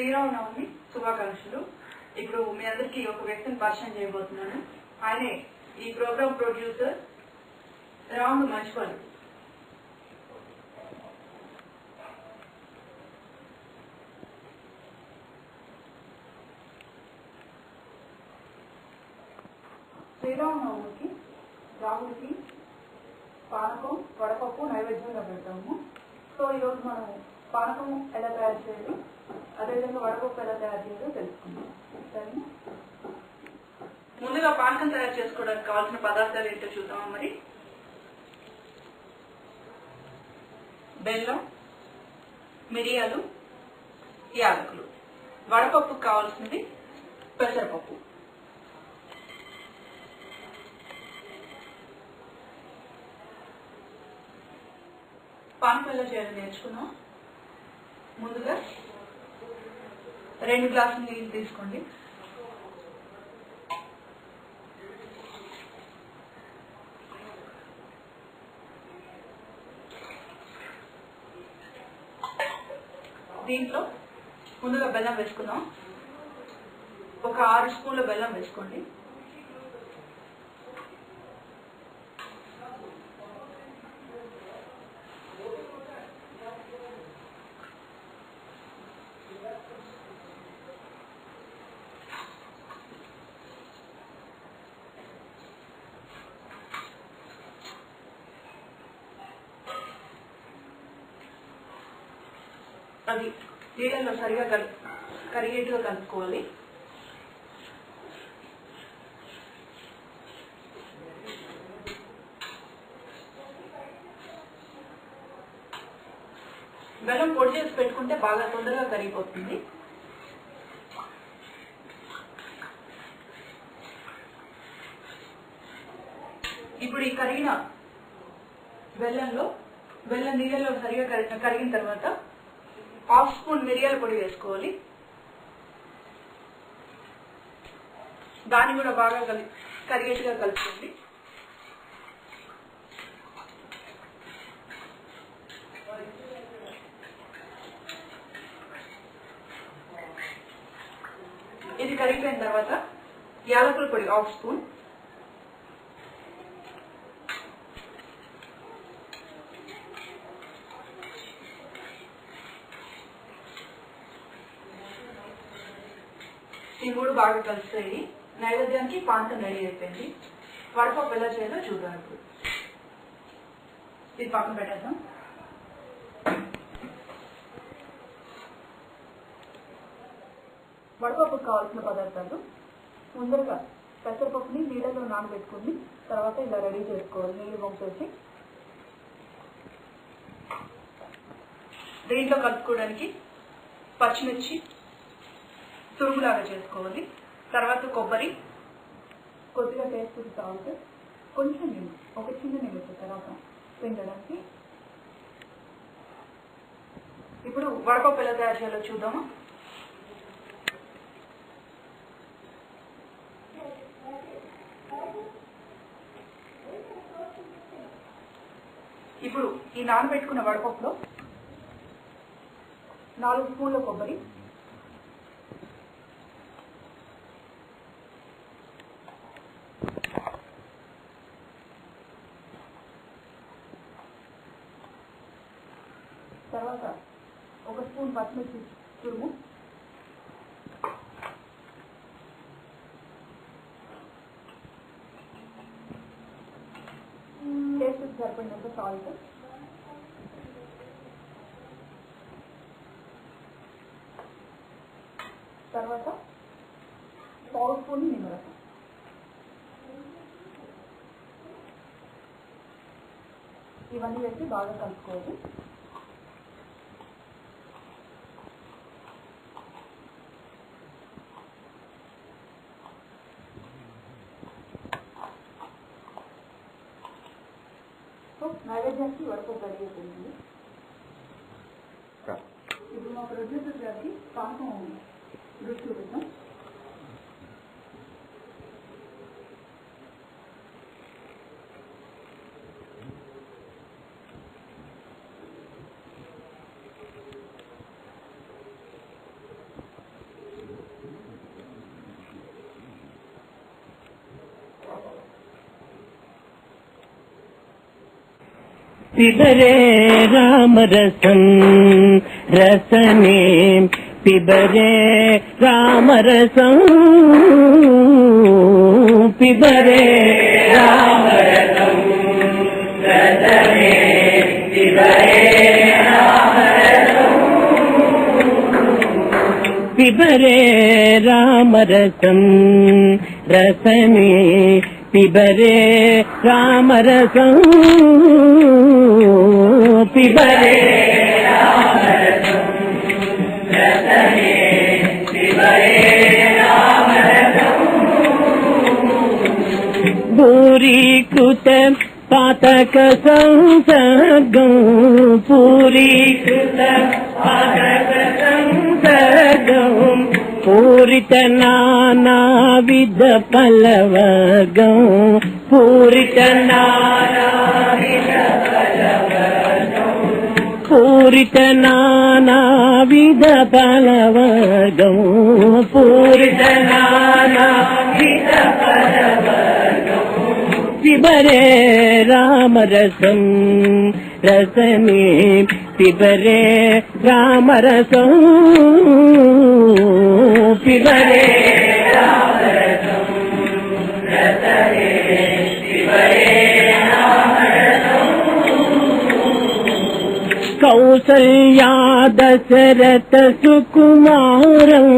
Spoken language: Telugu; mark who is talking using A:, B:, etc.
A: శ్రీరామనవమి శుభాకాంక్షలు. ఇప్పుడు మీ అందరికీ ఒక వ్యక్తిని పరిచయం చేయబోతున్నాను. ఆయనే ఈ ప్రోగ్రామ్ ప్రొడ్యూసర్ రాముడు మంచిపల్లి. శ్రీరామనవమికి రాముడికి పానకం వడపప్పు నైవేద్యంగా పెడతాము. సో ఈరోజు మనం పానకం ఎలా తయారు చేయాలి, అదేవిధంగా వడపప్పు ఎలా తయారు చేయాలో తెలుసుకుందాం. సరేనా? ముందుగా పానకం తయారు చేసుకోవడానికి కావాల్సిన పదార్థాలు ఏంటో చూద్దామా. మరి బెల్లం, మిరియాలు, యాలకులు. వడపప్పుకు కావాల్సింది పెసరపప్పు. పానకం ఎలా చేయాలని నేర్చుకున్నాం. ముందుగా 2 గ్లాసులు నీళ్ళు తీసుకోండి. దీంట్లో ముందుగా బెల్లం వేసుకుందాం. ఒక 6 స్పూన్ల బెల్లం వేసుకోండి. అది నీళ్ళల్లో సరిగా కరిగేట్టుగా కలుపుకోవాలి. బెల్లం పొడి చేసి పెట్టుకుంటే బాగా తొందరగా కరిగిపోతుంది. ఇప్పుడు ఈ కరిగిన బెల్లం నీళ్ళలో సరిగా కరిగిన తర్వాత 1/2 స్పూన్ మిరియాల పొడి వేసుకోవాలి. దాన్ని కూడా బాగా కరిగేట్టుగా కలుపుకోండి. ఇది కరిగిపోయిన తర్వాత యాలకుల పొడి 1/2 స్పూన్, ఈ 3 బాగా కలుస్తాయి. నైవేద్యానికి పానకం రెడీ అయిపోయింది. వడపప్పు ఎలా చేయాలో చూద్దాం. ఇప్పుడు ఇది పక్కన పెట్టేద్దాం. వడపప్పుకు కావాల్సిన పదార్థాలు: ముందరగా పెసరపప్పుని నీళ్ళలో నానబెట్టుకుని తర్వాత ఇలా రెడీ చేసుకోవాలి. నీళ్ళు వంపేసి దీంట్లో కలుపుకోవడానికి పచ్చిమిర్చి తురుగులాగా చేసుకోవాలి. తర్వాత కొబ్బరి, కొద్దిగా టేస్ట్ సాల్ట్, కొంచెం నీళ్ళు, ఒక చిన్న నీళ్ళు తర్వాత పిండడానికి. ఇప్పుడు వడపప్పు ఎలా తయారు చేయాలో చూద్దామా. ఇప్పుడు ఈ నానబెట్టుకున్న వడపప్పులో 4 స్పూన్ల కొబ్బరి, తర్వాత 1 స్పూన్ పచ్చిమిర్చి తురుము, టేస్ట్ సరిపడినంత సాల్ట్, తర్వాత 1/2 స్పూన్ నిమ్మరసం. ఇవన్నీ వేసి బాగా కలుపుకోవాలి. నైవేద్యానికి వడపప్పు రెడీ అయిపోయింది. ఇప్పుడు మా ప్రొడ్యూసర్ గారికి పానకం రుచి చూపిద్దాం.
B: पिबरे रामरसं रसने पिबरे रामरसं पिबरे रामरसं रसने पिबरे पिबरे रामरसं रसने पिबरे रामरसं पिबरे रामरसं रसने पिबरे रामरसं पूरीकृत पातक संसर्गं पूरीकृत पातक संसर्गं पूरित नानाविध फलवर्गं पूरित नानाविध फलवर्गं पूरित नानाविध फलवर्गं पूरित नानाविध फलवर्गं पिबरे रामरसं रसने पिबरे रामरसं पिबरे रामरसं रसने पिबरे रामरसं कौसल्या दशरथ सुकुमारं